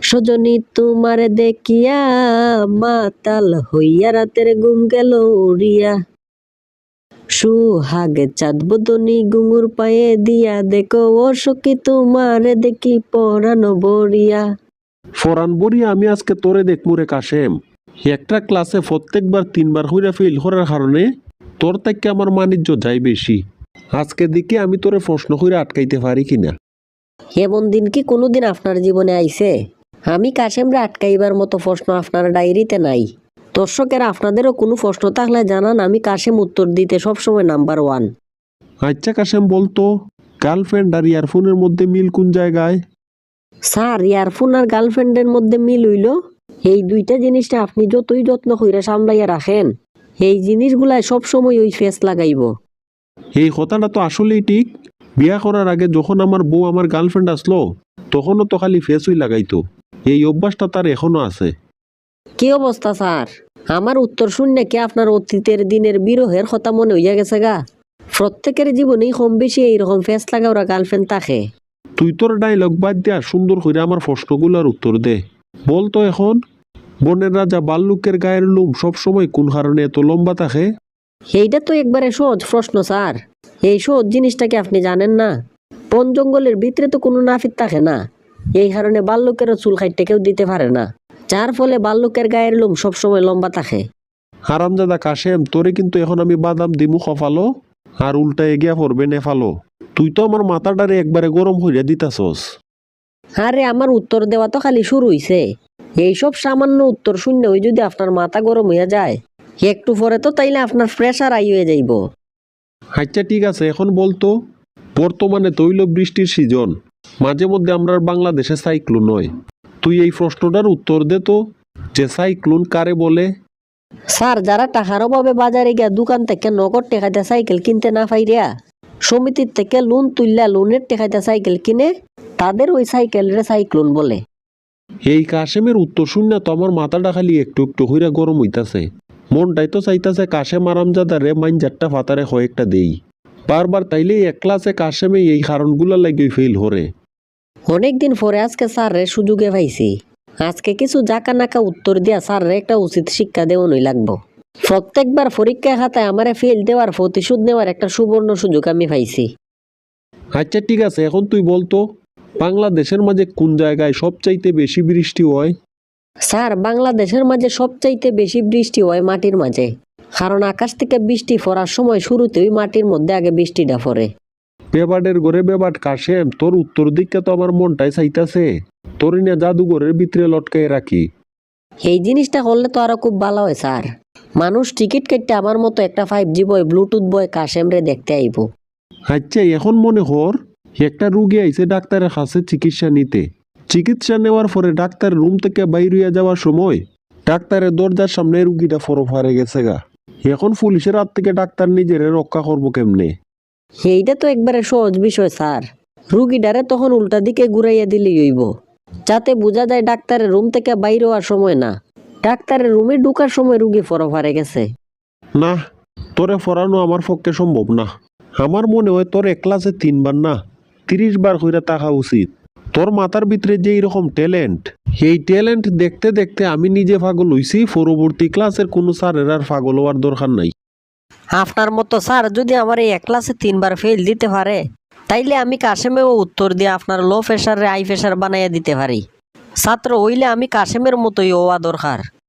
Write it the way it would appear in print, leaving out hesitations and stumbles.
সজনী তোমার দেখিয়া মাতাল হইয়া রাতের ঘুম গেল উড়িয়া। সুহাগে চাঁদ বদনী ঘুঙুর পায়ে দিয়া, দেখো ও সখী তোমার দেখি পরানো বড়িয়া। ফরান বড়িয়া আমি আজকে তোরে দেখমু রে কাশেম। একটা ক্লাসে প্রত্যেকবার 3বার হইরা ফেল করার কারণে তোর থেকে আমার মানিজ্য যাই বেশি। আজকে দিকে আমি তোরে প্রশ্ন কইরা আটকাইতে পারি কিনা। এমন দিন কি কোনোদিন আপনার জীবনে আইছে? আমি কাশেমরে আটকাইবার মতো প্রশ্ন আপনার ডায়েরিতে নাই। দর্শকেরা আপনাদেরও কোনো প্রশ্ন থাকলে জানান, আমি কাশেম উত্তর দিতে সবসময় নাম্বার 1। আচ্ছা কাশেম বলতো, গার্লফ্রেন্ড আর ইয়ারফোনের মধ্যে মিল কোন জায়গায়? স্যার, ইয়ারফোন আর গার্লফ্রেন্ডের মধ্যে মিল হইল এই দুইটা জিনিসটা আপনি যতই যত্ন কইরা সামলাইয়া রাখেন, এই জিনিসগুলাই সবসময় ওই ফেস লাগাইব। এই কথাটা তো আসলেই ঠিক। বিয়া করার আগে যখন আমার বউ আমার গার্লফ্রেন্ড আসলো, তখনও তো খালি ফেসই লাগাইতো। এই অভ্যাসটা তার এখনো আছে। কি অবস্থা স্যার? আমার উত্তর শুনলে কি আপনার অতীতের দিনের বিরহের কথা মনে হইয়া গেছে গা? প্রত্যেকের জীবনেই কম বেশি এইরকম ফেস লাগা ওরা গার্লফ্রেন্ড থাকে। তুই তোর ডাইলগ বাদ দিয়া সুন্দর করে আমার প্রশ্নগুলোর উত্তর দে। বলতো এখন, বনের রাজা বাল্লুকের গায়ের লোম সবসময় কোন কারণে এত লম্বা থাকে? এইটা তো একবারে সহজ প্রশ্ন স্যার। এই সহজ জিনিসটাকে আপনি জানেন না? বন জঙ্গলের ভিতরে তো কোনো নাফিত থাকে না, এই কারণে বাল্লুকেরও চুল কাটতে কেউ দিতে পারে না, যার ফলে বাল্লুকের গায়ের লোম সবসময় লম্বা থাকে। হারামজাদা কাশেম, তোরে কিন্তু এখন আমি বাদাম দিমু খফালো, আর উল্টা এগিয়া পড়বে নেফালো। তুই তো আমার মাথাটারে একবারে গরম হইয়া দিতাছস। আরে আমার উত্তর দেওয়া তো খালি শুরু হইছে। এইসব সামান্য উত্তর শূন্য ওই যদি আপনার মাথা গরম হইয়া যায়, একটু পরে তো তাইলে আপনার প্রেশার আই হয়ে যাইব। আচ্ছা ঠিক আছে, এখন বলতো, বর্তমানে তৈল বৃষ্টির সিজন, মাঝে মধ্যে আমরা বাংলাদেশে সাইক্লোন হয়। তুই এই প্রশ্নটার উত্তর দে তো, যে সাইক্লোন কারে বলে? স্যার, যারা টাকার অভাবে বাজারে গিয়া দোকান থেকে নগদ টেকাইতে সাইকেল কিনতে না পাইরা সমিতির থেকে লোন তুললা লোনের টেকাইতে সাইকেল কিনে, তাদের ওই সাইকেলের সাইক্লোন বলে। এই কাশেমের উত্তর শুনে তো আমার মাথাটা খালি একটু একটু হইরা গরম হইতাছে। মনটাই তো চাইতাছে কাশেম আরামজাদারে মাইনজারটা ফাতারে কয়েকটা দেই। বারবার তাইলে এক ক্লাসে কাশেমে এই কারণগুলা লাগিয়ে ফেল হরে। অনেকদিন পরে আজকে স্যাররে সুযোগে পাইছি। আজকে কিছু জাকা নাকা উত্তর দিয়া স্যাররে একটা উচিত শিক্ষা দেওয়ানই লাগবো। প্রত্যেকবার পরীক্ষা খাতায় আমারে ফেল দেওয়ার প্রতিশোধ নেওয়ার একটা সুবর্ণ সুযোগ আমি পাইছি। আচ্ছা ঠিক আছে, এখন তুই বলতো, বাংলাদেশের মাঝে কোন জায়গায় সবচাইতে বেশি বৃষ্টি হয়? স্যার, বাংলাদেশের মাঝে সবচাইতে বেশি বৃষ্টি হয় মাটির মাঝে, কারণ আকাশ থেকে বৃষ্টি পড়ার সময় শুরুতেই মাটির মধ্যে আগে বৃষ্টিটা পড়ে। বেবাডের ঘরে বেবাড কাশেম, তোর উত্তর দিকটা তো আমার মনটাই চাইতাছে তোর নিয়ে জাদুঘরের ভিতরে লটকাই রাখি। এই জিনিসটা করলে তো আরো খুব ভালো হয় স্যার। মানুষ টিকিট কেটে আমার মতো একটা 5G বয় ব্লুটুথ বয় কাশেমরে দেখতে আইব। আচ্ছা এখন মনে কর, একটা রুগী আইছে ডাক্তারের কাছে চিকিৎসা নিতে। চিকিৎসা নেওয়ার পরে ডাক্তার রুম থেকে বাইর হইয়া যাওয়ার সময় ডাক্তারের দরজার সামনে রুগীটা ফরফারে গেছে গা। এখন পুলিশের হাত থেকে ডাক্তার নিজের রক্ষা করবো কেমনে? এইটা তো একবারে সহজ বিষয় স্যার। রুগীটারে তখন উল্টা দিকে ঘুরাইয়া দিলেই হইব, যাতে বোঝা যায় ডাক্তারের রুম থেকে বাইরে হওয়ার সময় না, ডাক্তারের রুমে ঢুকার সময় রুগী ফরফারে গেছে। না, তোরে ফরানো আমার পক্ষে সম্ভব না। আমার মনে হয় তোর এক ক্লাসে 3বার না 30 বার হইরা থাকা উচিত। তোর মাথার ভিতরে যে এইরকম ট্যালেন্ট, এই ট্যালেন্ট দেখতে দেখতে আমি নিজে পাগল হইছি। পরবর্তী ক্লাসের কোনো স্যারের আর পাগল হওয়ার দরকার নাই। আপনার মতো স্যার যদি আমার এই 1 ক্লাসে 3বার ফেল দিতে পারে, তাইলে আমি কাশেমেও উত্তর দিয়ে আপনার লো প্রেশারে হাই প্রেশার বানাইয়া দিতে পারি। ছাত্র হইলে আমি কাশেমের মতোই হওয়া দরকার।